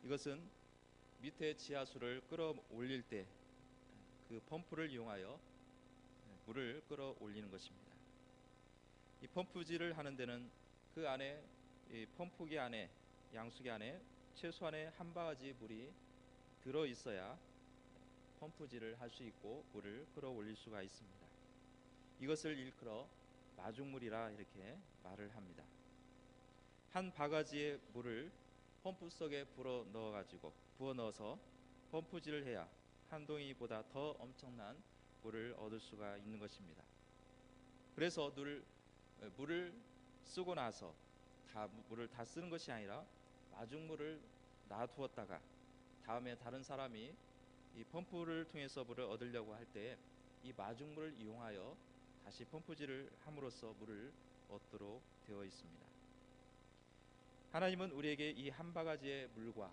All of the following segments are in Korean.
이것은 밑에 지하수를 끌어올릴 때 그 펌프를 이용하여 물을 끌어올리는 것입니다. 이 펌프질을 하는 데는 그 안에 이 펌프기 안에 양수기 안에 최소한의 한 바가지 물이 들어 있어야 펌프질을 할 수 있고 물을 끌어올릴 수가 있습니다. 이것을 일컬어 마중물이라 이렇게 말을 합니다. 한 바가지의 물을 펌프 속에 부어 넣어서 펌프질을 해야 한 동이보다 더 엄청난 물을 얻을 수가 있는 것입니다. 그래서 물을 쓰고 나서 물을 다 쓰는 것이 아니라 마중물을 놔두었다가 다음에 다른 사람이 이 펌프를 통해서 물을 얻으려고 할 때 이 마중물을 이용하여 다시 펌프질을 함으로써 물을 얻도록 되어 있습니다. 하나님은 우리에게 이 한 바가지의 물과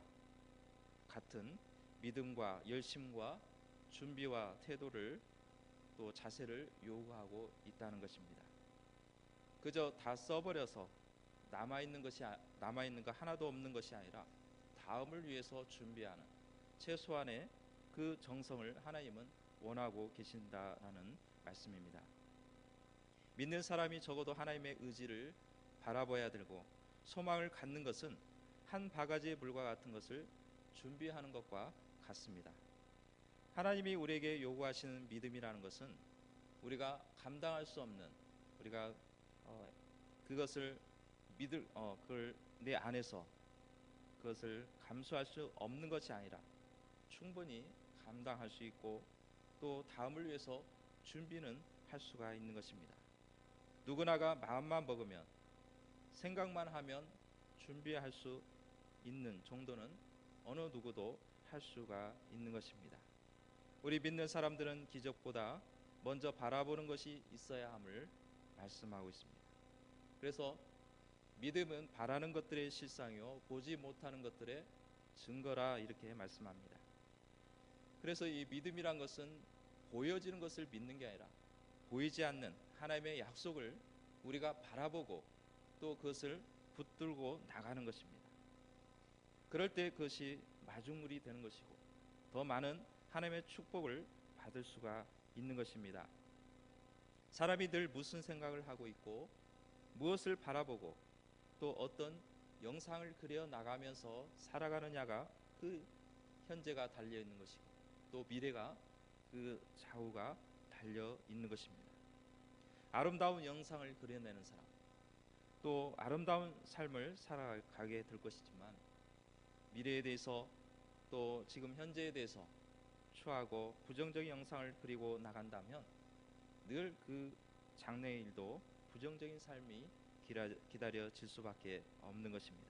같은 믿음과 열심과 준비와 태도를 또 자세를 요구하고 있다는 것입니다. 그저 다 써버려서 남아있는 거 하나도 없는 것이 아니라 다음을 위해서 준비하는 최소한의 그 정성을 하나님은 원하고 계신다라는 말씀입니다. 믿는 사람이 적어도 하나님의 의지를 바라봐야 되고 소망을 갖는 것은 한 바가지의 물과 같은 것을 준비하는 것과 같습니다. 하나님이 우리에게 요구하시는 믿음이라는 것은 우리가 감당할 수 없는 우리가 그것을 그걸 내 안에서 그것을 감수할 수 없는 것이 아니라 충분히 감당할 수 있고 또 다음을 위해서 준비는 할 수가 있는 것입니다. 누구나가 마음만 먹으면 생각만 하면 준비할 수 있는 정도는 어느 누구도 할 수가 있는 것입니다. 우리 믿는 사람들은 기적보다 먼저 바라보는 것이 있어야 함을 말씀하고 있습니다. 그래서 믿음은 바라는 것들의 실상이요 보지 못하는 것들의 증거라 이렇게 말씀합니다. 그래서 이 믿음이란 것은 보여지는 것을 믿는 게 아니라 보이지 않는 하나님의 약속을 우리가 바라보고 또 그것을 붙들고 나가는 것입니다. 그럴 때 그것이 마중물이 되는 것이고 더 많은 하나님의 축복을 받을 수가 있는 것입니다. 사람이 늘 무슨 생각을 하고 있고 무엇을 바라보고 또 어떤 영상을 그려 나가면서 살아가느냐가 그 현재가 달려 있는 것이고 또 미래가 그 좌우가 달려 있는 것입니다. 아름다운 영상을 그려내는 사람 또 아름다운 삶을 살아가게 될 것이지만 미래에 대해서 또 지금 현재에 대해서 추하고 부정적인 영상을 그리고 나간다면 늘 그 장래의 일도 부정적인 삶이 기다려질 수밖에 없는 것입니다.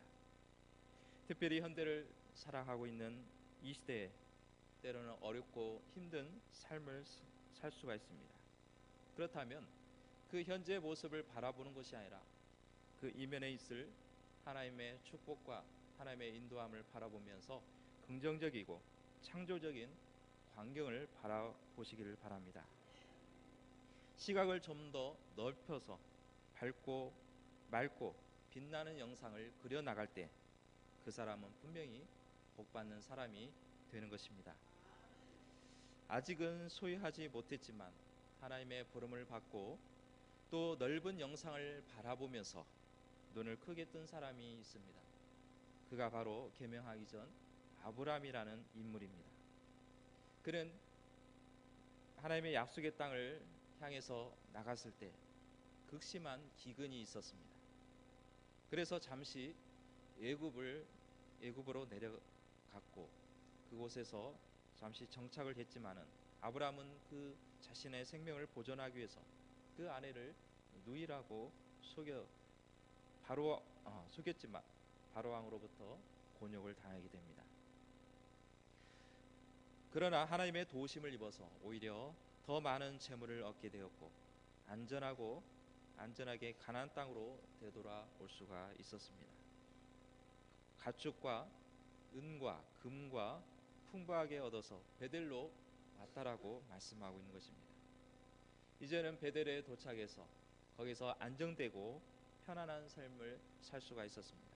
특별히 현대를 살아가고 있는 이 시대에 때로는 어렵고 힘든 삶을 살 수가 있습니다. 그렇다면 그 현재의 모습을 바라보는 것이 아니라 그 이면에 있을 하나님의 축복과 하나님의 인도함을 바라보면서 긍정적이고 창조적인 광경을 바라보시기를 바랍니다. 시각을 좀 더 넓혀서 밝고 맑고 빛나는 영상을 그려나갈 때 그 사람은 분명히 복받는 사람이 되는 것입니다. 아직은 소유하지 못했지만 하나님의 부름을 받고 또 넓은 영상을 바라보면서 눈을 크게 뜬 사람이 있습니다. 그가 바로 계명하기 전 아브라함이라는 인물입니다. 그는 하나님의 약속의 땅을 향해서 나갔을 때 극심한 기근이 있었습니다. 그래서 잠시 애굽으로 내려갔고 그곳에서 잠시 정착을 했지만은 아브라함은 그 자신의 생명을 보존하기 위해서 그 아내를 누이라고 속였지만 바로 왕으로부터 곤욕을 당하게 됩니다. 그러나 하나님의 도우심을 입어서 오히려 더 많은 재물을 얻게 되었고 안전하게 가나안 땅으로 되돌아올 수가 있었습니다. 가축과 은과 금과 풍부하게 얻어서 베델로 왔다라고 말씀하고 있는 것입니다. 이제는 베델에 도착해서 거기서 안정되고 편안한 삶을 살 수가 있었습니다.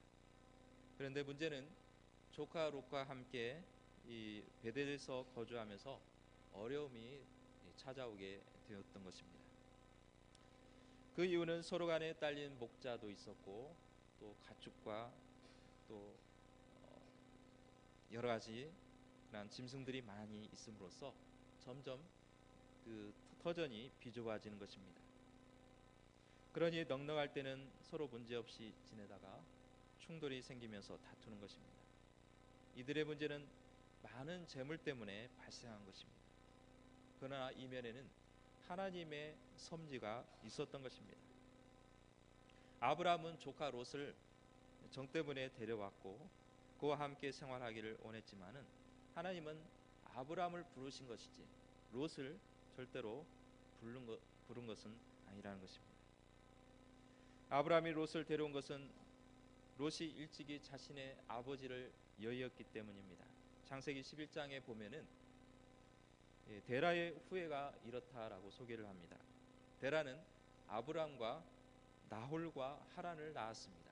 그런데 문제는 조카 롯과 함께 이 베델에서 거주하면서 어려움이 찾아오게 되었던 것입니다. 그 이유는 서로 간에 딸린 목자도 있었고 또 가축과 또 여러 가지 그런 짐승들이 많이 있음으로써 점점 그 터전이 비좁아지는 것입니다. 그러니 넉넉할 때는 서로 문제없이 지내다가 충돌이 생기면서 다투는 것입니다. 이들의 문제는 많은 재물 때문에 발생한 것입니다. 그러나 이면에는 하나님의 섭리가 있었던 것입니다. 아브라함은 조카 롯을 정 때문에 데려왔고 그와 함께 생활하기를 원했지만은 하나님은 아브라함을 부르신 것이지 롯을 절대로 부른 것은 아니라는 것입니다. 아브라함이 롯을 데려온 것은 롯이 일찍이 자신의 아버지를 여의었기 때문입니다. 창세기 11장에 보면은 데라의 후예가 이렇다라고 소개를 합니다. 데라는 아브람과 나홀과 하란을 낳았습니다.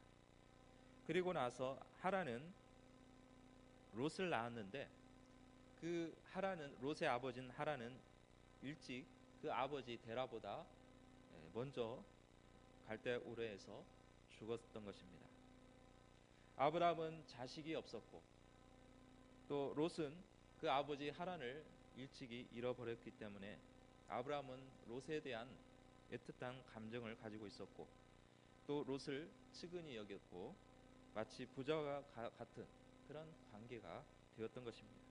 그리고 나서 하란은 롯을 낳았는데 그 하란은 롯의 아버지인 하란은 일찍 그 아버지 데라보다 먼저 갈대 우르에서 죽었던 것입니다. 아브람은 자식이 없었고 또 롯은 그 아버지 하란을 일찍이 잃어버렸기 때문에 아브람은 롯에 대한 애틋한 감정을 가지고 있었고 또 롯을 측은히 여겼고 마치 부자와 같은 그런 관계가 되었던 것입니다.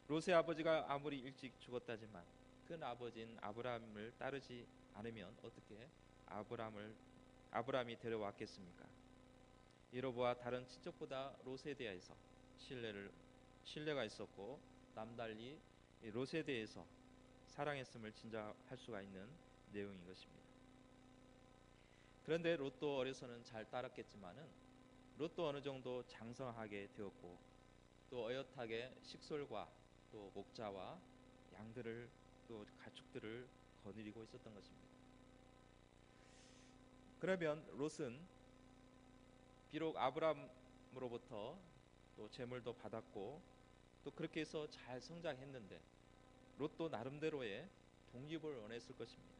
롯의 아버지가 아무리 일찍 죽었다지만 큰 아버지인 아브람을 따르지 않으면 어떻게 아브람이 데려왔겠습니까? 이로 보아 다른 친척보다 롯에 대해서 신뢰가 있었고 남달리 롯에 대해서 사랑했음을 짐작할 수가 있는 내용인 것입니다. 그런데 롯도 어려서는 잘 따랐겠지만은 롯도 어느 정도 장성하게 되었고 또 어엿하게 식솔과 또 목자와 양들을 또 가축들을 거느리고 있었던 것입니다. 그러면 롯은 비록 아브람으로부터 또 재물도 받았고 또 그렇게 해서 잘 성장했는데 롯도 나름대로의 독립을 원했을 것입니다.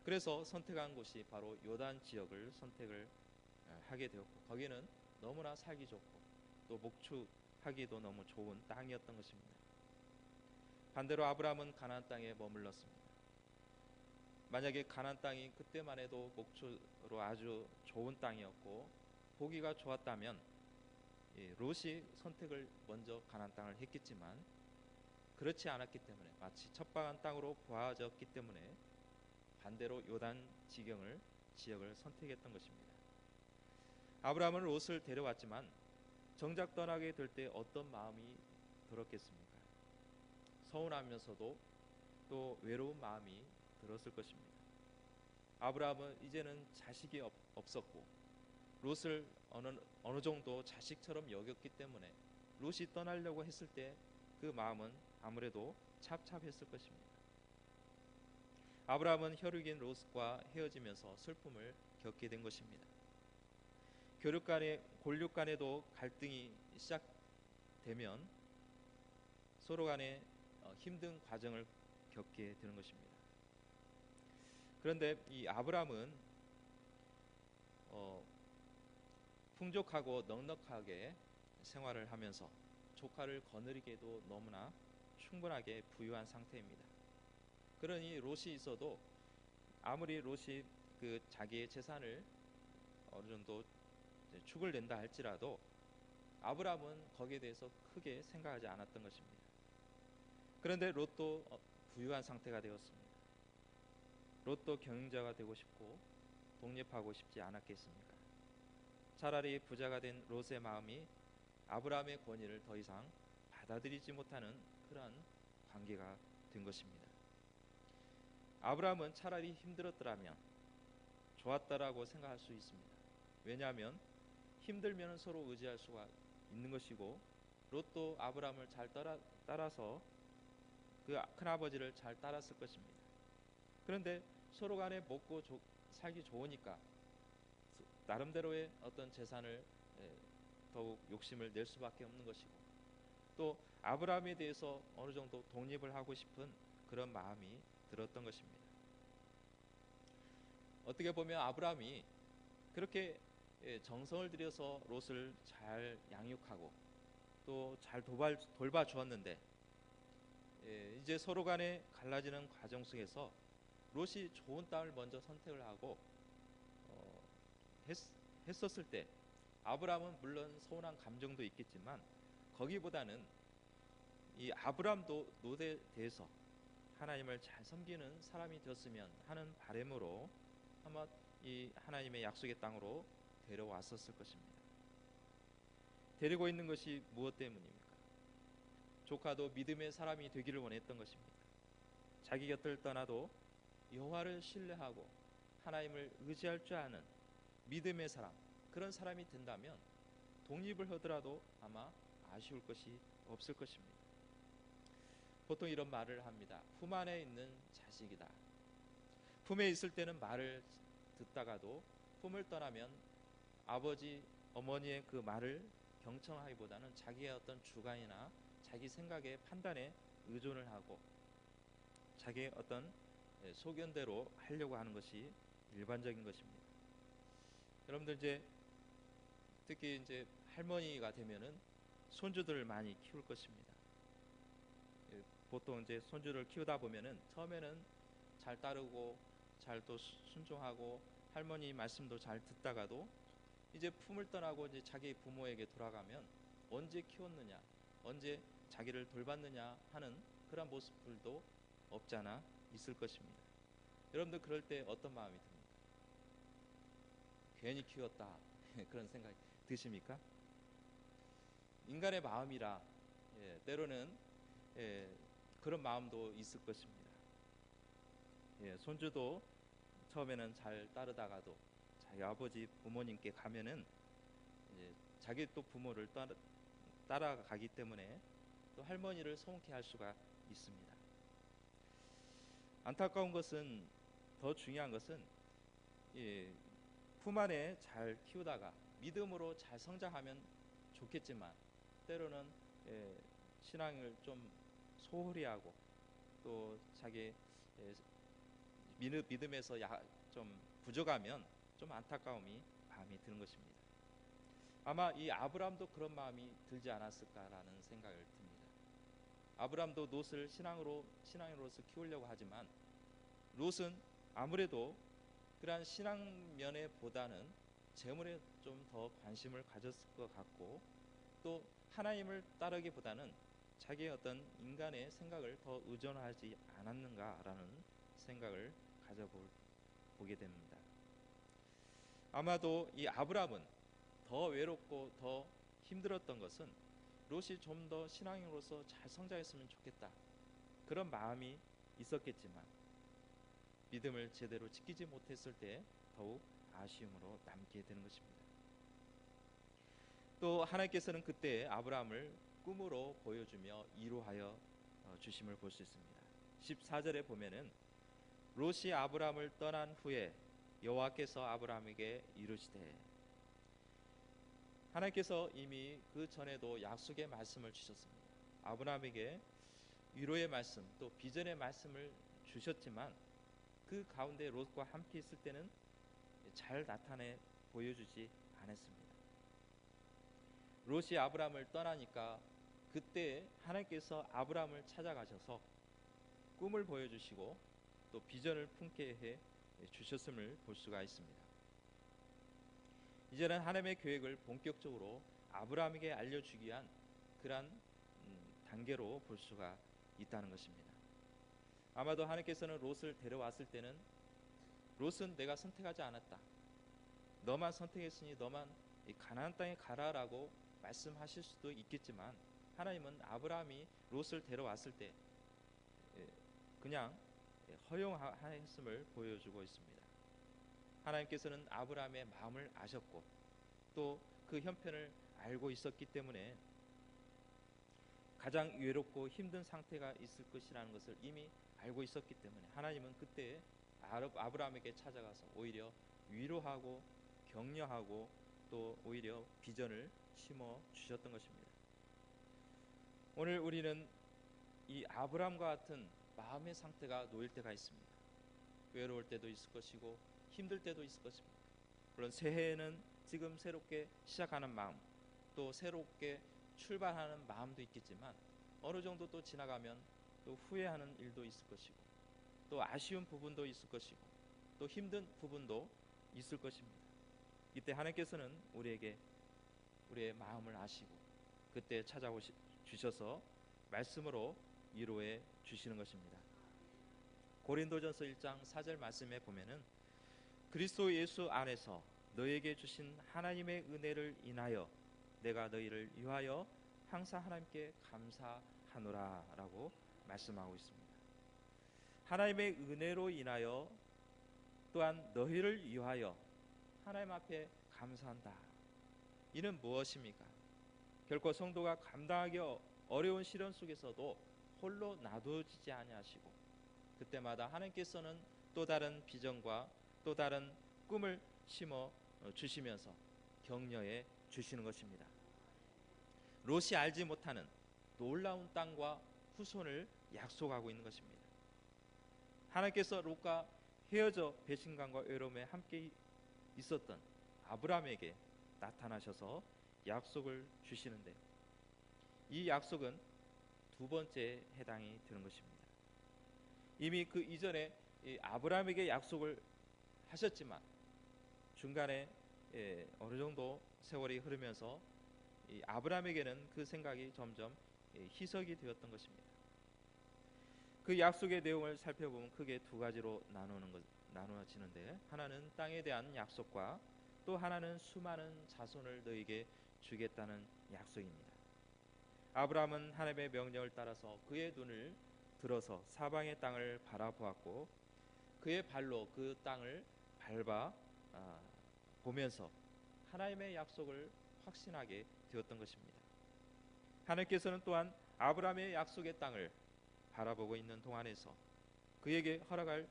그래서 선택한 곳이 바로 요단 지역을 선택을 하게 되었고 거기는 너무나 살기 좋고 또 목축하기도 너무 좋은 땅이었던 것입니다. 반대로 아브람은 가나안 땅에 머물렀습니다. 만약에 가나안 땅이 그때만 해도 목축으로 아주 좋은 땅이었고 보기가 좋았다면 롯이 선택을 먼저 가나안 땅을 했겠지만 그렇지 않았기 때문에 마치 첩박한 땅으로 보아졌기 때문에 반대로 요단 지역을 선택했던 것입니다. 아브라함은 롯을 데려왔지만 정작 떠나게 될 때 어떤 마음이 들었겠습니까? 서운하면서도 또 외로운 마음이 들었을 것입니다. 아브라함은 이제는 자식이 없었고 롯을 어느 정도 자식처럼 여겼기 때문에 롯이 떠나려고 했을 때 그 마음은 아무래도 찹찹했을 것입니다. 아브라함은 혈육인 롯과 헤어지면서 슬픔을 겪게 된 것입니다. 골육 간에도 갈등이 시작되면 서로 간에 힘든 과정을 겪게 되는 것입니다. 그런데 이 아브라함은 풍족하고 넉넉하게 생활을 하면서 조카를 거느리기에도 너무나 충분하게 부유한 상태입니다. 그러니 롯이 있어도 아무리 롯이 그 자기의 재산을 어느 정도 축을 낸다 할지라도 아브라함은 거기에 대해서 크게 생각하지 않았던 것입니다. 그런데 롯도 부유한 상태가 되었습니다. 롯도 경영자가 되고 싶고 독립하고 싶지 않았겠습니까? 차라리 부자가 된 롯의 마음이 아브라함의 권위를 더 이상 받아들이지 못하는 그러한 관계가 된 것입니다. 아브라함은 차라리 힘들었더라면 좋았다라고 생각할 수 있습니다. 왜냐하면 힘들면 서로 의지할 수가 있는 것이고 롯도 아브라함을 잘 따라서 그 큰아버지를 잘 따랐을 것입니다. 그런데 서로 간에 살기 좋으니까 나름대로의 어떤 재산을 더욱 욕심을 낼 수밖에 없는 것이고, 또 아브라함에 대해서 어느 정도 독립을 하고 싶은 그런 마음이 들었던 것입니다. 어떻게 보면 아브라함이 그렇게 정성을 들여서 롯을 잘 양육하고 또 잘 돌봐 주었는데, 이제 서로 간에 갈라지는 과정 속에서 롯이 좋은 땅을 먼저 선택을 하고 어, 했었을 때 아브라함은 물론 서운한 감정도 있겠지만, 거기보다는 이 아브라함도 롯에 대해서 하나님을 잘 섬기는 사람이 되었으면 하는 바람으로 아마 이 하나님의 약속의 땅으로 데려왔었을 것입니다. 데리고 있는 것이 무엇 때문입니까? 조카도 믿음의 사람이 되기를 원했던 것입니다. 자기 곁을 떠나도 여호와를 신뢰하고 하나님을 의지할 줄 아는 믿음의 사람, 그런 사람이 된다면 독립을 하더라도 아마 아쉬울 것이 없을 것입니다. 보통 이런 말을 합니다. 품 안에 있는 자식이다. 품에 있을 때는 말을 듣다가도 품을 떠나면 아버지, 어머니의 그 말을 경청하기보다는 자기의 어떤 주관이나 자기 생각의 판단에 의존을 하고 자기의 어떤 소견대로 하려고 하는 것이 일반적인 것입니다. 여러분들 이제 특히 이제 할머니가 되면은 손주들을 많이 키울 것입니다. 보통 이제 손주를 키우다 보면은 처음에는 잘 따르고 잘 또 순종하고 할머니 말씀도 잘 듣다가도 이제 품을 떠나고 이제 자기 부모에게 돌아가면 언제 키웠느냐, 언제 자기를 돌봤느냐 하는 그런 모습들도 없지 않아 있을 것입니다. 여러분들 그럴 때 어떤 마음이 듭니까? 괜히 키웠다 그런 생각이 드십니까? 인간의 마음이라 때로는 그런 마음도 있을 것입니다. 손주도 처음에는 잘 따르다가도 자기 아버지 부모님께 가면은 자기 또 부모를 따라가기 때문에 또 할머니를 소원케 할 수가 있습니다. 안타까운 것은, 더 중요한 것은 품 안에 잘 키우다가 믿음으로 잘 성장하면 좋겠지만 때로는 신앙을 좀 소홀히 하고 또 자기 믿음에서 좀 부족하면 좀 안타까움이 마음이 드는 것입니다. 아마 이 아브라함도 그런 마음이 들지 않았을까라는 생각을 듭니다. 아브라함도 롯을 신앙으로서 키우려고 하지만 롯은 아무래도 그러한 신앙 면에보다는 재물에 좀 더 관심을 가졌을 것 같고, 또 하나님을 따르기보다는 자기의 어떤 인간의 생각을 더 의존하지 않았는가라는 생각을 가져보게 됩니다. 아마도 이 아브라함은 더 외롭고 더 힘들었던 것은 롯이 좀 더 신앙인으로서 잘 성장했으면 좋겠다, 그런 마음이 있었겠지만 믿음을 제대로 지키지 못했을 때 더욱 아쉬움으로 남게 되는 것입니다. 또 하나님께서는 그때 아브라함을 꿈으로 보여주며 위로하여 주심을 볼 수 있습니다. 14절에 보면은 롯이 아브라함을 떠난 후에 여호와께서 아브라함에게 이르시되, 하나님께서 이미 그 전에도 약속의 말씀을 주셨습니다. 아브라함에게 위로의 말씀, 또 비전의 말씀을 주셨지만 그 가운데 롯과 함께 있을 때는 잘 나타내 보여주지 않았습니다. 롯이 아브라함을 떠나니까 그때 하나님께서 아브라함을 찾아가셔서 꿈을 보여주시고 또 비전을 품게 해 주셨음을 볼 수가 있습니다. 이제는 하나님의 계획을 본격적으로 아브라함에게 알려주기 위한 그러한 단계로 볼 수가 있다는 것입니다. 아마도 하나님께서는 롯을 데려왔을 때는 롯은 내가 선택하지 않았다, 너만 선택했으니 너만 이 가나안 땅에 가라라고 말씀하실 수도 있겠지만, 하나님은 아브라함이 롯을 데려왔을 때 그냥 허용하였음을 보여주고 있습니다. 하나님께서는 아브라함의 마음을 아셨고 또 그 형편을 알고 있었기 때문에 가장 외롭고 힘든 상태가 있을 것이라는 것을 이미 알고 있었기 때문에 하나님은 그때 아브라함에게 찾아가서 오히려 위로하고 격려하고 또 오히려 비전을 심어 주셨던 것입니다. 오늘 우리는 이 아브라함과 같은 마음의 상태가 놓일 때가 있습니다. 외로울 때도 있을 것이고 힘들 때도 있을 것입니다. 물론 새해에는 지금 새롭게 시작하는 마음, 또 새롭게 출발하는 마음도 있겠지만 어느 정도 또 지나가면 또 후회하는 일도 있을 것이고 또 아쉬운 부분도 있을 것이고 또 힘든 부분도 있을 것입니다. 이때 하나님께서는 우리에게 우리의 마음을 아시고 그때 찾아주셔서 말씀으로 위로해 주시는 것입니다. 고린도전서 1장 4절 말씀에 보면은 그리스도 예수 안에서 너에게 주신 하나님의 은혜를 인하여 내가 너희를 위하여 항상 하나님께 감사하노라 라고 말씀하고 있습니다. 하나님의 은혜로 인하여 또한 너희를 위하여 하나님 앞에 감사한다. 이는 무엇입니까? 결코 성도가 감당하기 어려운 시련 속에서도 홀로 놔두지지 아니하시고 그때마다 하나님께서는 또 다른 비전과 또 다른 꿈을 심어 주시면서 격려해 주시는 것입니다. 롯이 알지 못하는 놀라운 땅과 후손을 약속하고 있는 것입니다. 하나님께서 롯과 헤어져 배신감과 외로움에 함께 있었던 아브라함에게 나타나셔서 약속을 주시는데 이 약속은 두 번째에 해당이 되는 것입니다. 이미 그 이전에 아브라함에게 약속을 하셨지만 중간에 어느 정도 세월이 흐르면서 아브라함에게는 그 생각이 점점 희석이 되었던 것입니다. 그 약속의 내용을 살펴보면 크게 두 가지로 나누어지는데 하나는 땅에 대한 약속과 또 하나는 수많은 자손을 너에게 주겠다는 약속입니다. 아브라함은 하나님의 명령을 따라서 그의 눈을 들어서 사방의 땅을 바라보았고 그의 발로 그 땅을 밟아 보면서 하나님의 약속을 확신하게 되었던 것입니다. 하나님께서는 또한 아브라함의 약속의 땅을 바라보고 있는 동안에서 그에게 허락할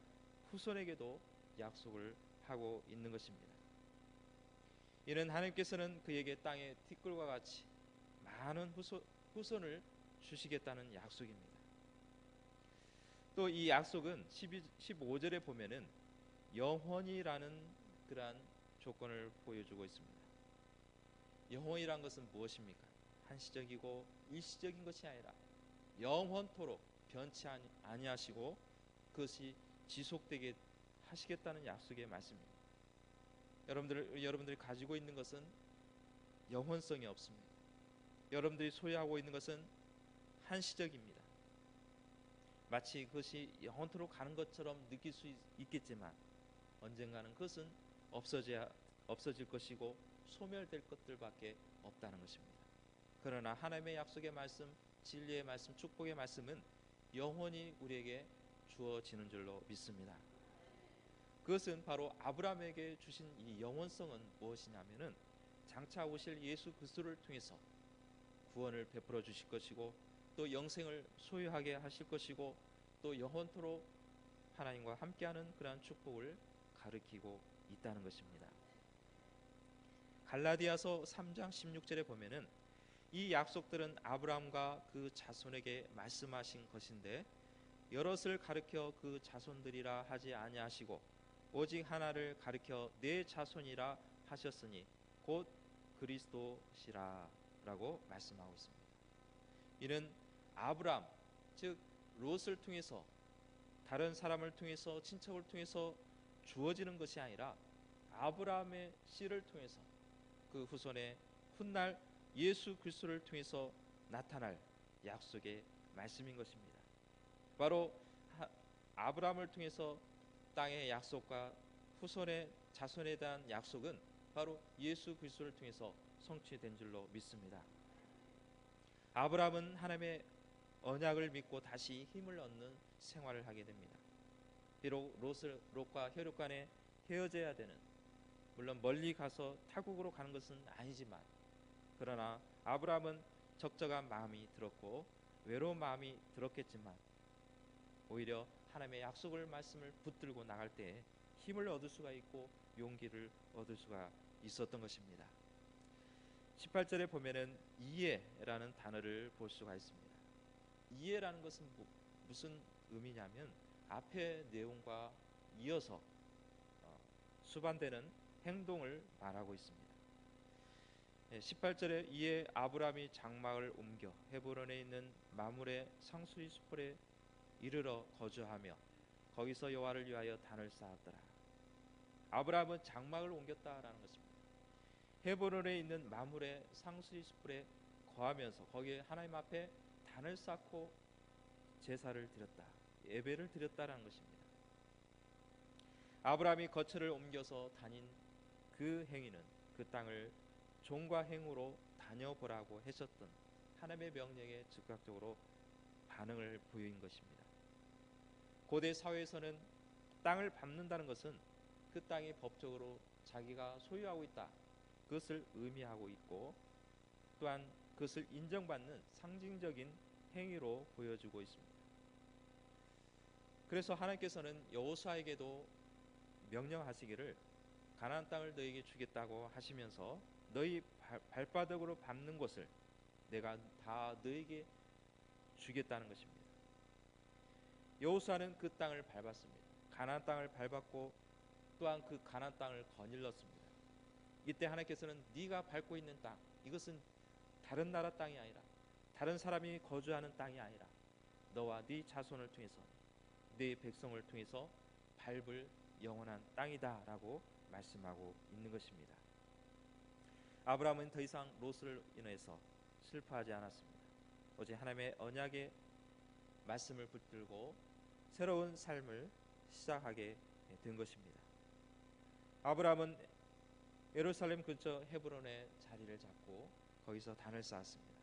후손에게도 약속을 하고 있는 것입니다. 이는 하나님께서는 그에게 땅의 티끌과 같이 많은 후손을 주시겠다는 약속입니다. 또 이 약속은 15절에 보면은 영원이라는 그러한 조건을 보여주고 있습니다. 영원이란 것은 무엇입니까? 한시적이고 일시적인 것이 아니라 영원토록 변치 아니하시고 그것이 지속되게 하시겠다는 약속의 말씀입니다. 여러분들이 가지고 있는 것은 영원성이 없습니다. 여러분들이 소유하고 있는 것은 한시적입니다. 마치 그것이 영원토록 가는 것처럼 느낄 수 있겠지만 언젠가는 그것은 없어질 것이고 소멸될 것들밖에 없다는 것입니다. 그러나 하나님의 약속의 말씀, 진리의 말씀, 축복의 말씀은 영원히 우리에게 주어지는 줄로 믿습니다. 그것은 바로 아브라함에게 주신 이 영원성은 무엇이냐면은 장차 오실 예수 그리스도를 통해서 구원을 베풀어 주실 것이고 또 영생을 소유하게 하실 것이고 또 영원토록 하나님과 함께하는 그러한 축복을 가리키고 있다는 것입니다. 갈라디아서 3장 16절에 보면은 이 약속들은 아브라함과 그 자손에게 말씀하신 것인데 여럿을 가리켜 그 자손들이라 하지 아니하시고 오직 하나를 가리켜 내 자손이라 하셨으니 곧 그리스도시라 라고 말씀하고 있습니다. 이는 아브라함 즉 롯을 통해서 다른 사람을 통해서 친척을 통해서 주어지는 것이 아니라 아브라함의 씨를 통해서 그 후손의 훗날 예수 그리스도를 통해서 나타날 약속의 말씀인 것입니다. 바로 아브라함을 통해서 땅의 약속과 후손의 자손에 대한 약속은 바로 예수 그리스도를 통해서 성취된 줄로 믿습니다. 아브라함은 하나님의 언약을 믿고 다시 힘을 얻는 생활을 하게 됩니다. 비록 롯과 혈육 간에 헤어져야 되는 물론 멀리 가서 타국으로 가는 것은 아니지만 그러나 아브라함은 적적한 마음이 들었고 외로운 마음이 들었겠지만 오히려 하나님의 약속을 말씀을 붙들고 나갈 때에 힘을 얻을 수가 있고 용기를 얻을 수가 있었던 것입니다. 18절에 보면은 이해라는 단어를 볼 수가 있습니다. 이해라는 것은 무슨 의미냐면 앞의 내용과 이어서 수반되는 행동을 말하고 있습니다. 18절에 이에 아브라함이 장막을 옮겨 헤브론에 있는 마므레 상수리 수풀에 이르러 거주하며 거기서 여호와를 위하여 단을 쌓았더라. 아브라함은 장막을 옮겼다라는 것입니다. 헤브론에 있는 마므레 상수리 수풀에 거하면서 거기에 하나님 앞에 단을 쌓고 제사를 드렸다, 예배를 드렸다라는 것입니다. 아브라함이 거처를 옮겨서 다닌 그 행위는 그 땅을 종과 행으로 다녀보라고 하셨던 하나님의 명령에 즉각적으로 반응을 보인 것입니다. 고대 사회에서는 땅을 밟는다는 것은 그 땅이 법적으로 자기가 소유하고 있다, 그것을 의미하고 있고 또한 그것을 인정받는 상징적인 행위로 보여주고 있습니다. 그래서 하나님께서는 여호수아에게도 명령하시기를 가나안 땅을 너에게 주겠다고 하시면서 너희 발바닥으로 밟는 곳을 내가 다 너에게 주겠다는 것입니다. 여호수아는 그 땅을 밟았습니다. 가나안 땅을 밟았고 또한 그 가나안 땅을 거닐렀습니다. 이때 하나님께서는 네가 밟고 있는 땅, 이것은 다른 나라 땅이 아니라 다른 사람이 거주하는 땅이 아니라 너와 네 자손을 통해서 네 백성을 통해서 밟을 영원한 땅이다라고 말씀하고 있는 것입니다. 아브라함은 더 이상 롯을 인해서 슬퍼하지 않았습니다. 오직 하나님의 언약의 말씀을 붙들고 새로운 삶을 시작하게 된 것입니다. 아브라함은 예루살렘 근처 헤브론에 자리를 잡고 거기서 단을 쌓았습니다.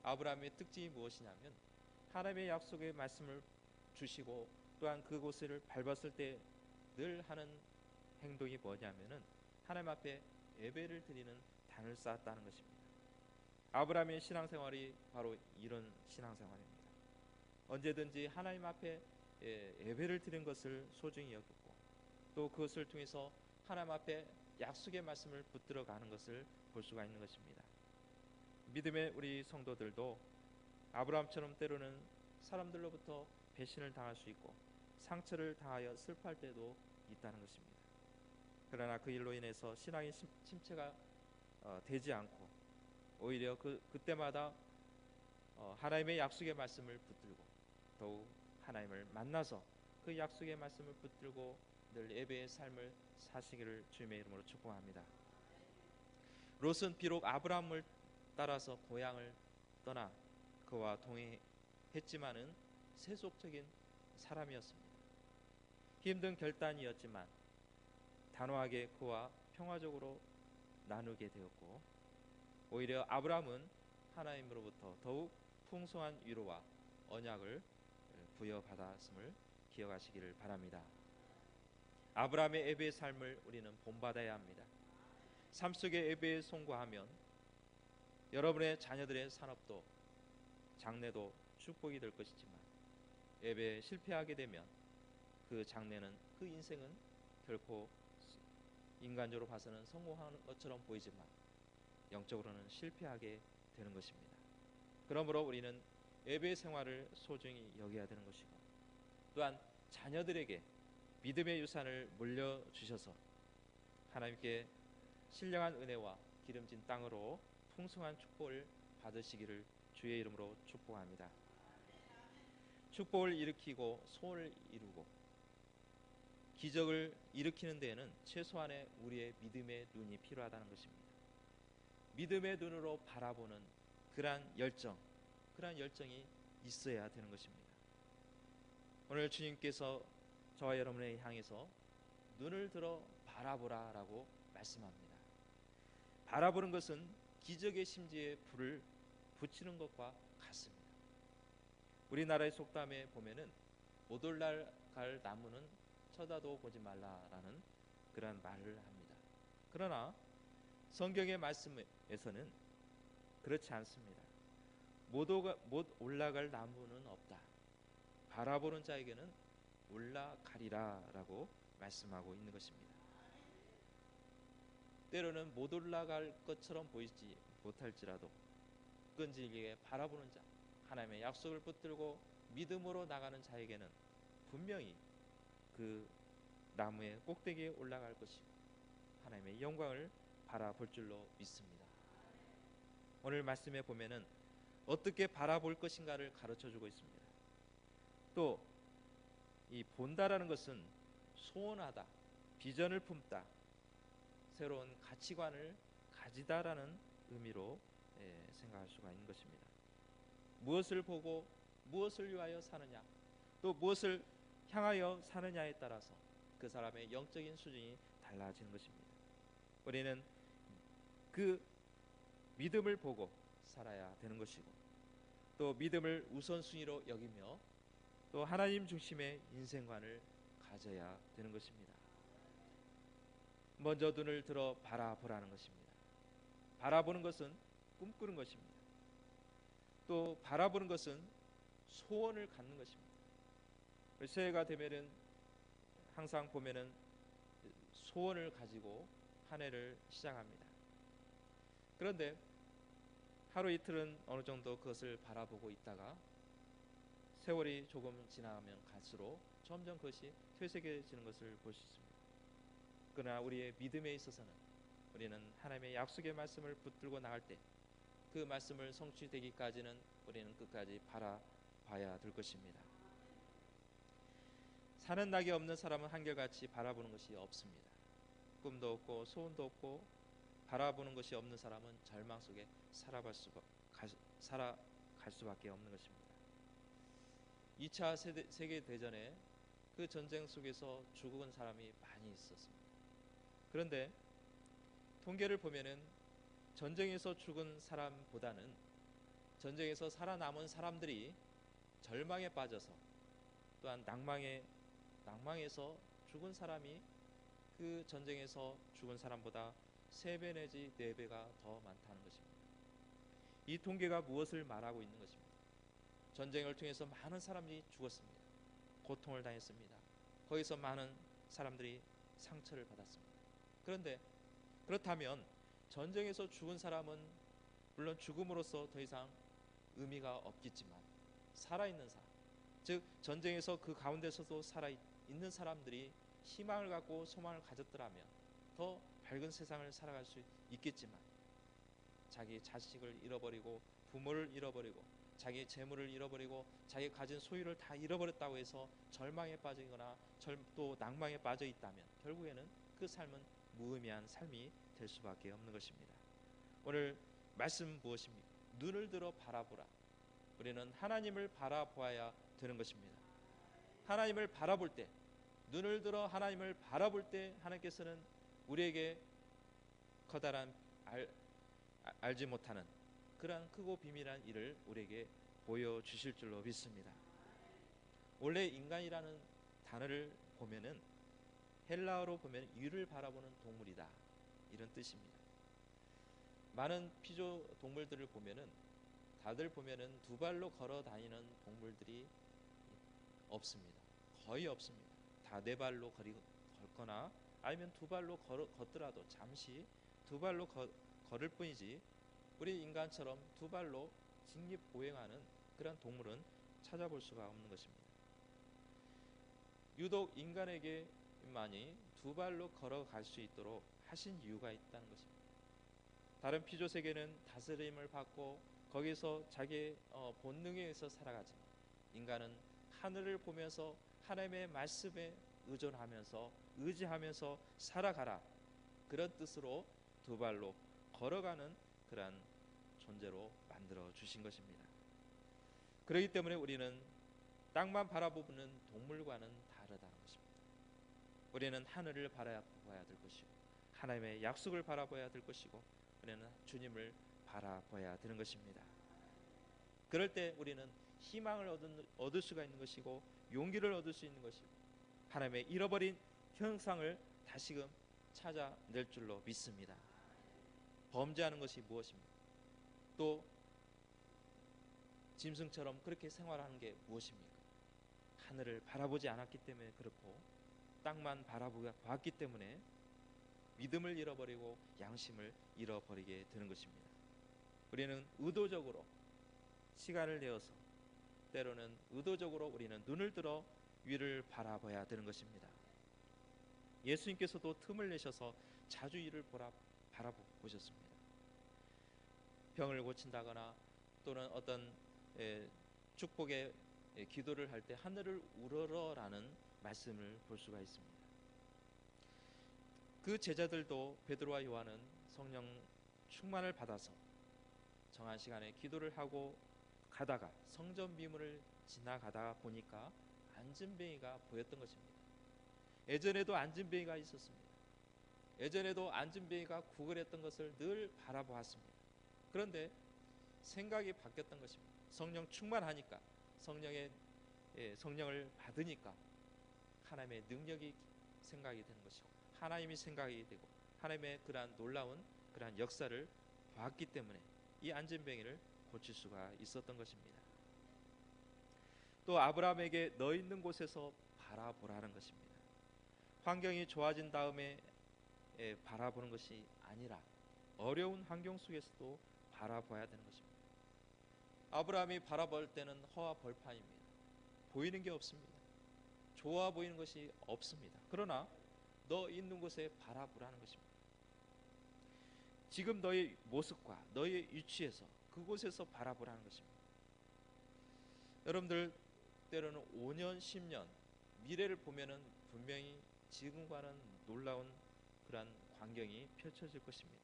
아브라함의 특징이 무엇이냐면 하나님의 약속의 말씀을 주시고 또한 그곳을 밟았을 때 늘 하는 행동이 뭐냐면은 하나님 앞에 예배를 드리는 단을 쌓았다는 것입니다. 아브라함의 신앙생활이 바로 이런 신앙생활입니다. 언제든지 하나님 앞에 예배를 드리는 것을 소중히 여겼고 또 그것을 통해서 하나님 앞에 약속의 말씀을 붙들어 가는 것을 볼 수가 있는 것입니다. 믿음의 우리 성도들도 아브라함처럼 때로는 사람들로부터 배신을 당할 수 있고 상처를 당하여 슬퍼할 때도 있다는 것입니다. 그러나 그 일로 인해서 신앙의 침체가 되지 않고 오히려 그때마다 하나님의 약속의 말씀을 붙들고 더욱 하나님을 만나서 그 약속의 말씀을 붙들고 늘 예배의 삶을 사시기를 주님의 이름으로 축복합니다. 롯은 비록 아브라함을 따라서 고향을 떠나 그와 동행했지만은 세속적인 사람이었습니다. 힘든 결단이었지만 단호하게 그와 평화적으로 나누게 되었고 오히려 아브라함은 하나님으로부터 더욱 풍성한 위로와 언약을 부여받았음을 기억하시기를 바랍니다. 아브라함의 예배의 삶을 우리는 본받아야 합니다. 삶 속의 예배에 송구하면 여러분의 자녀들의 산업도 장래도 축복이 될 것이지만 예배에 실패하게 되면 그 장래는 그 인생은 결코 인간적으로 봐서는 성공하는 것처럼 보이지만 영적으로는 실패하게 되는 것입니다. 그러므로 우리는 예배 생활을 소중히 여겨야 되는 것이고 또한 자녀들에게 믿음의 유산을 물려주셔서 하나님께 신령한 은혜와 기름진 땅으로 풍성한 축복을 받으시기를 주의 이름으로 축복합니다. 축복을 일으키고 소원을 이루고 기적을 일으키는 데에는 최소한의 우리의 믿음의 눈이 필요하다는 것입니다. 믿음의 눈으로 바라보는 그러한 열정이 있어야 되는 것입니다. 오늘 주님께서 저와 여러분을 향해서 눈을 들어 바라보라라고 말씀합니다. 바라보는 것은 기적의 심지에 불을 붙이는 것과 같습니다. 우리나라의 속담에 보면은 못 올라갈 나무는 쳐다도 보지 말라라는 그러한 말을 합니다. 그러나 성경의 말씀에서는 그렇지 않습니다. 못 올라갈 나무는 없다. 바라보는 자에게는 올라가리라라고 말씀하고 있는 것입니다. 때로는 못 올라갈 것처럼 보이지 못할지라도 끈질기게 바라보는 자, 하나님의 약속을 붙들고 믿음으로 나가는 자에게는 분명히 그 나무의 꼭대기에 올라갈 것이고 하나님의 영광을 바라볼 줄로 믿습니다. 오늘 말씀에 보면은 어떻게 바라볼 것인가를 가르쳐주고 있습니다. 또 이 본다라는 것은 소원하다, 비전을 품다, 새로운 가치관을 가지다라는 의미로 생각할 수가 있는 것입니다. 무엇을 보고 무엇을 위하여 사느냐, 또 무엇을 향하여 사느냐에 따라서 그 사람의 영적인 수준이 달라지는 것입니다. 우리는 그 믿음을 보고 살아야 되는 것이고, 또 믿음을 우선순위로 여기며 또 하나님 중심의 인생관을 가져야 되는 것입니다. 먼저 눈을 들어 바라보라는 것입니다. 바라보는 것은 꿈꾸는 것입니다. 또 바라보는 것은 소원을 갖는 것입니다. 새해가 되면은 항상 보면은 소원을 가지고 한 해를 시작합니다. 그런데 하루 이틀은 어느 정도 그것을 바라보고 있다가 세월이 조금 지나면 갈수록 점점 그것이 퇴색해지는 것을 볼 수 있습니다. 그러나 우리의 믿음에 있어서는 우리는 하나님의 약속의 말씀을 붙들고 나갈 때 그 말씀을 성취되기까지는 우리는 끝까지 바라봐야 될 것입니다. 사는 낙이 없는 사람은 한결같이 바라보는 것이 없습니다. 꿈도 없고 소원도 없고 바라보는 것이 없는 사람은 절망 속에 살아갈 수밖에 없는 것입니다. 2차 세계대전에 그 전쟁 속에서 죽은 사람이 많이 있었습니다. 그런데 통계를 보면은 전쟁에서 죽은 사람보다는 전쟁에서 살아남은 사람들이 절망에 빠져서 또한 낭망에서 죽은 사람이 그 전쟁에서 죽은 사람보다 3배 내지 4배가 더 많다는 것입니다. 이 통계가 무엇을 말하고 있는 것입니까? 전쟁을 통해서 많은 사람들이 죽었습니다. 고통을 당했습니다. 거기서 많은 사람들이 상처를 받았습니다. 그런데 그렇다면 전쟁에서 죽은 사람은 물론 죽음으로써 더 이상 의미가 없겠지만 살아있는 사람, 즉 전쟁에서 그 가운데서도 살아있는 사람들이 희망을 갖고 소망을 가졌더라면 더 밝은 세상을 살아갈 수 있겠지만 자기 자식을 잃어버리고 부모를 잃어버리고 자기 재물을 잃어버리고 자기 가진 소유를 다 잃어버렸다고 해서 절망에 빠지거나 또 낭망에 빠져 있다면 결국에는 그 삶은 무의미한 삶이 될 수밖에 없는 것입니다. 오늘 말씀 무엇입니까? 눈을 들어 바라보라. 우리는 하나님을 바라보아야 되는 것입니다. 하나님을 바라볼 때, 눈을 들어 하나님을 바라볼 때 하나님께서는 우리에게 커다란 알지 못하는 그러한 크고 비밀한 일을 우리에게 보여주실 줄로 믿습니다. 원래 인간이라는 단어를 보면은 헬라어로 보면 위를 바라보는 동물이다 이런 뜻입니다. 많은 피조 동물들을 보면은 다들 보면은 2발로 걸어 다니는 동물들이 없습니다. 거의 없습니다. 다 4발로 걷거나 아니면 2발로 걷더라도 잠시 2발로 걸을 뿐이지 우리 인간처럼 2발로 직립보행하는 그런 동물은 찾아볼 수가 없는 것입니다. 유독 인간에게만이 2발로 걸어갈 수 있도록 하신 이유가 있다는 것입니다. 다른 피조 세계는 다스림을 받고 거기서 자기의 본능에 의해서 살아가지만 인간은 하늘을 보면서 하나님의 말씀에 의지하면서 살아가라 그런 뜻으로 2발로 걸어가는 그러한 존재로 만들어 주신 것입니다. 그렇기 때문에 우리는 땅만 바라보는 동물과는 다르다는 것입니다. 우리는 하늘을 바라봐야 될 것이고 하나님의 약속을 바라봐야 될 것이고 우리는 주님을 바라봐야 되는 것입니다. 그럴 때 우리는 희망을 얻을 수가 있는 것이고 용기를 얻을 수 있는 것이고 하나님의 잃어버린 형상을 다시금 찾아낼 줄로 믿습니다. 범죄하는 것이 무엇입니까? 또 짐승처럼 그렇게 생활하는 게 무엇입니까? 하늘을 바라보지 않았기 때문에 그렇고 땅만 바라보았기 때문에 믿음을 잃어버리고 양심을 잃어버리게 되는 것입니다. 우리는 의도적으로 시간을 내어서 때로는 의도적으로 우리는 눈을 들어 위를 바라봐야 되는 것입니다. 예수님께서도 틈을 내셔서 자주 이를 바라보셨습니다. 병을 고친다거나 또는 어떤 축복의 기도를 할 때 하늘을 우러러라는 말씀을 볼 수가 있습니다. 그 제자들도 베드로와 요한은 성령 충만을 받아서 정한 시간에 기도를 하고 가다가 성전 미문을 지나가다 보니까 안진뱅이가 보였던 것입니다. 예전에도 안진뱅이가 있었습니다. 예전에도 안진뱅이가 구걸했던 것을 늘 바라보았습니다. 그런데 생각이 바뀌었던 것입니다. 성령 충만하니까, 성령을 받으니까 하나님의 능력이 생각이 되는 것이고, 하나님이 생각이 되고, 하나님의 그러한 놀라운 그러한 역사를 봤기 때문에 이 안진뱅이를 고칠 수가 있었던 것입니다. 또 아브라함에게 너 있는 곳에서 바라보라는 것입니다. 환경이 좋아진 다음에 바라보는 것이 아니라 어려운 환경 속에서도 바라봐야 되는 것입니다. 아브라함이 바라볼 때는 허와 벌판입니다. 보이는 게 없습니다. 좋아 보이는 것이 없습니다. 그러나 너 있는 곳에 바라보라는 것입니다. 지금 너의 모습과 너의 위치에서 그곳에서 바라보라는 것입니다. 여러분들 때로는 5년, 10년 미래를 보면은 분명히 지금과는 놀라운 그러한 광경이 펼쳐질 것입니다.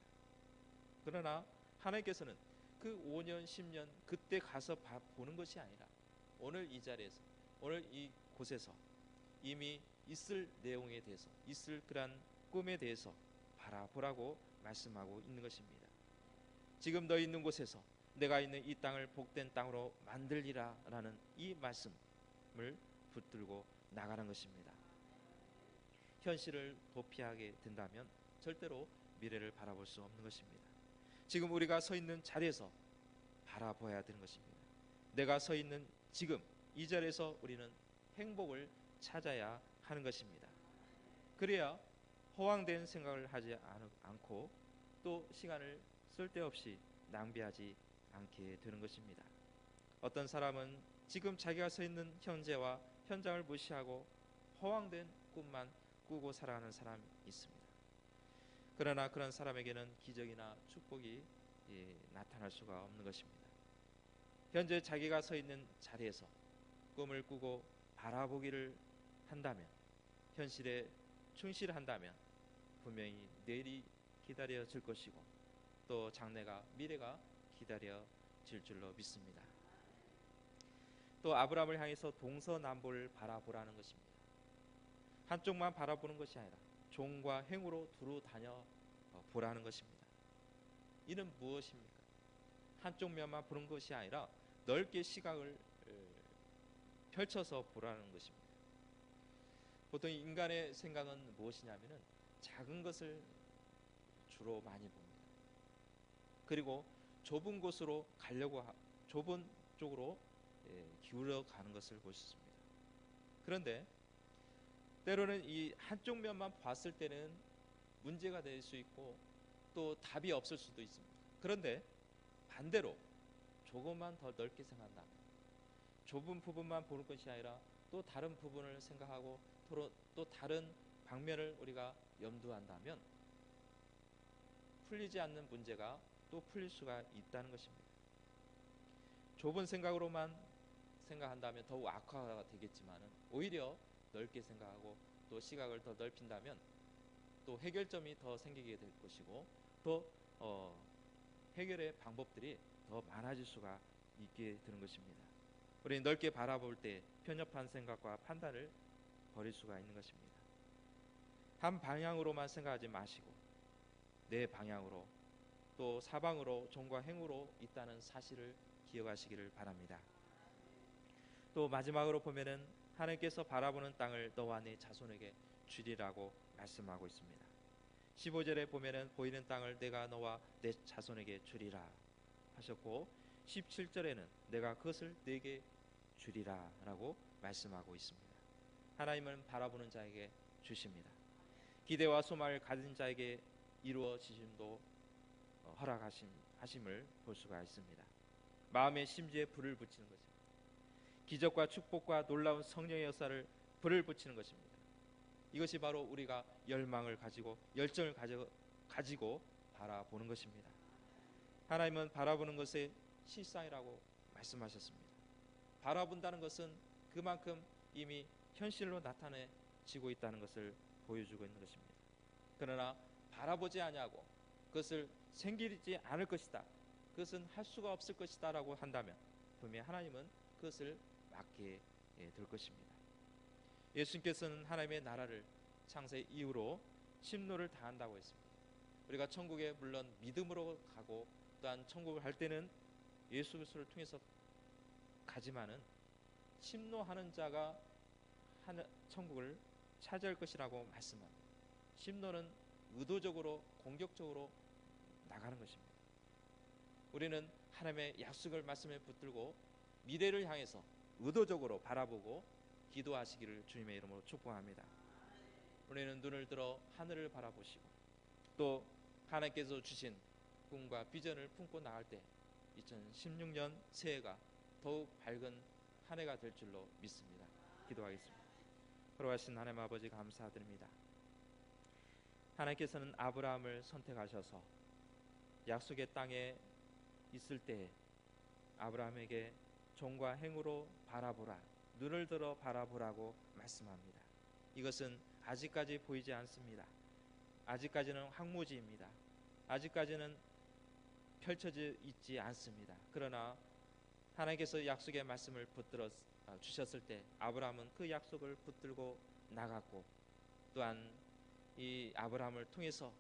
그러나 하나님께서는 그 5년, 10년 그때 가서 보는 것이 아니라 오늘 이 자리에서, 오늘 이 곳에서 이미 있을 내용에 대해서, 있을 그러한 꿈에 대해서 바라보라고 말씀하고 있는 것입니다. 지금 너 있는 곳에서 내가 있는 이 땅을 복된 땅으로 만들리라 라는 이 말씀을 붙들고 나가는 것입니다. 현실을 도피하게 된다면 절대로 미래를 바라볼 수 없는 것입니다. 지금 우리가 서 있는 자리에서 바라봐야 되는 것입니다. 내가 서 있는 지금 이 자리에서 우리는 행복을 찾아야 하는 것입니다. 그래야 허황된 생각을 하지 않고 또 시간을 쓸데없이 낭비하지 않게 되는 것입니다. 어떤 사람은 지금 자기가 서 있는 현재와 현장을 무시하고 허황된 꿈만 꾸고 살아가는 사람이 있습니다. 그러나 그런 사람에게는 기적이나 축복이 나타날 수가 없는 것입니다. 현재 자기가 서 있는 자리에서 꿈을 꾸고 바라보기를 한다면, 현실에 충실한다면 분명히 내일이 기다려질 것이고 또 장래가, 미래가 기다려질 줄로 믿습니다. 또 아브라함을 향해서 동서남북을 바라보라는 것입니다. 한쪽만 바라보는 것이 아니라 종과 행으로 두루 다녀 보라는 것입니다. 이는 무엇입니까? 한쪽 면만 보는 것이 아니라 넓게 시각을 펼쳐서 보라는 것입니다. 보통 인간의 생각은 무엇이냐면은 작은 것을 주로 많이 봅니다. 그리고 좁은 곳으로 가려고 좁은 쪽으로 기울어 가는 것을 보셨습니다. 그런데 때로는 이 한쪽 면만 봤을 때는 문제가 될 수 있고 또 답이 없을 수도 있습니다. 그런데 반대로 조금만 더 넓게 생각한다면, 좁은 부분만 보는 것이 아니라 또 다른 부분을 생각하고 또 다른 방면을 우리가 염두한다면 풀리지 않는 문제가 또 풀릴 수가 있다는 것입니다. 좁은 생각으로만 생각한다면 더욱 악화가 되겠지만 오히려 넓게 생각하고 또 시각을 더 넓힌다면 또 해결점이 더 생기게 될 것이고 또 해결의 방법들이 더 많아질 수가 있게 되는 것입니다. 우리는 넓게 바라볼 때 편협한 생각과 판단을 버릴 수가 있는 것입니다. 한 방향으로만 생각하지 마시고 내 방향으로 또 사방으로 종과 행으로 있다는 사실을 기억하시기를 바랍니다. 또 마지막으로 보면은 하나님께서 바라보는 땅을 너와 네 자손에게 주리라고 말씀하고 있습니다. 15절에 보면은 보이는 땅을 내가 너와 내 자손에게 주리라 하셨고 17절에는 내가 그것을 네게 주리라 라고 말씀하고 있습니다. 하나님은 바라보는 자에게 주십니다. 기대와 소망을 가진 자에게 이루어지심도 허락하심을 볼 수가 있습니다. 마음의 심지에 불을 붙이는 것입니다. 기적과 축복과 놀라운 성령의 역사를 불을 붙이는 것입니다. 이것이 바로 우리가 열망을 가지고 열정을 가지고 바라보는 것입니다. 하나님은 바라보는 것의 실상이라고 말씀하셨습니다. 바라본다는 것은 그만큼 이미 현실로 나타내지고 있다는 것을 보여주고 있는 것입니다. 그러나 바라보지 아니하고 그것을 생기지 않을 것이다, 그것은 할 수가 없을 것이다 라고 한다면 분명히 하나님은 그것을 막게 될 것입니다. 예수님께서는 하나님의 나라를 창세 이후로 심노를 다한다고 했습니다. 우리가 천국에 물론 믿음으로 가고 또한 천국을 갈 때는 예수 그리스도를 통해서 가지만은 심노하는 자가 천국을 차지할 것이라고 말씀합니다. 심노는 의도적으로 공격적으로 나가는 것입니다. 우리는 하나님의 약속을 말씀에 붙들고 미래를 향해서 의도적으로 바라보고 기도하시기를 주님의 이름으로 축복합니다. 우리는 눈을 들어 하늘을 바라보시고 또 하나님께서 주신 꿈과 비전을 품고 나갈 때 2016년 새해가 더욱 밝은 한 해가 될 줄로 믿습니다. 기도하겠습니다. 걸어가신 하나님 아버지 감사드립니다. 하나님께서는 아브라함을 선택하셔서 약속의 땅에 있을 때 아브라함에게 종과 행으로 바라보라, 눈을 들어 바라보라고 말씀합니다. 이것은 아직까지 보이지 않습니다. 아직까지는 황무지입니다. 아직까지는 펼쳐져 있지 않습니다. 그러나 하나님께서 약속의 말씀을 붙들어 주셨을 때 아브라함은 그 약속을 붙들고 나갔고 또한 이 아브라함을 통해서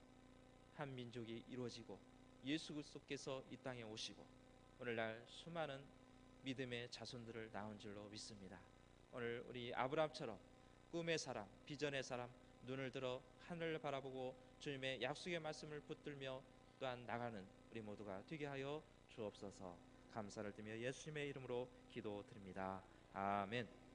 한 민족이 이루어지고 예수 그리스도께서 이 땅에 오시고 오늘날 수많은 믿음의 자손들을 낳은 줄로 믿습니다. 오늘 우리 아브라함처럼 꿈의 사람, 비전의 사람, 눈을 들어 하늘을 바라보고 주님의 약속의 말씀을 붙들며 또한 나가는 우리 모두가 되게 하여 주옵소서. 감사를 드리며 예수님의 이름으로 기도드립니다. 아멘.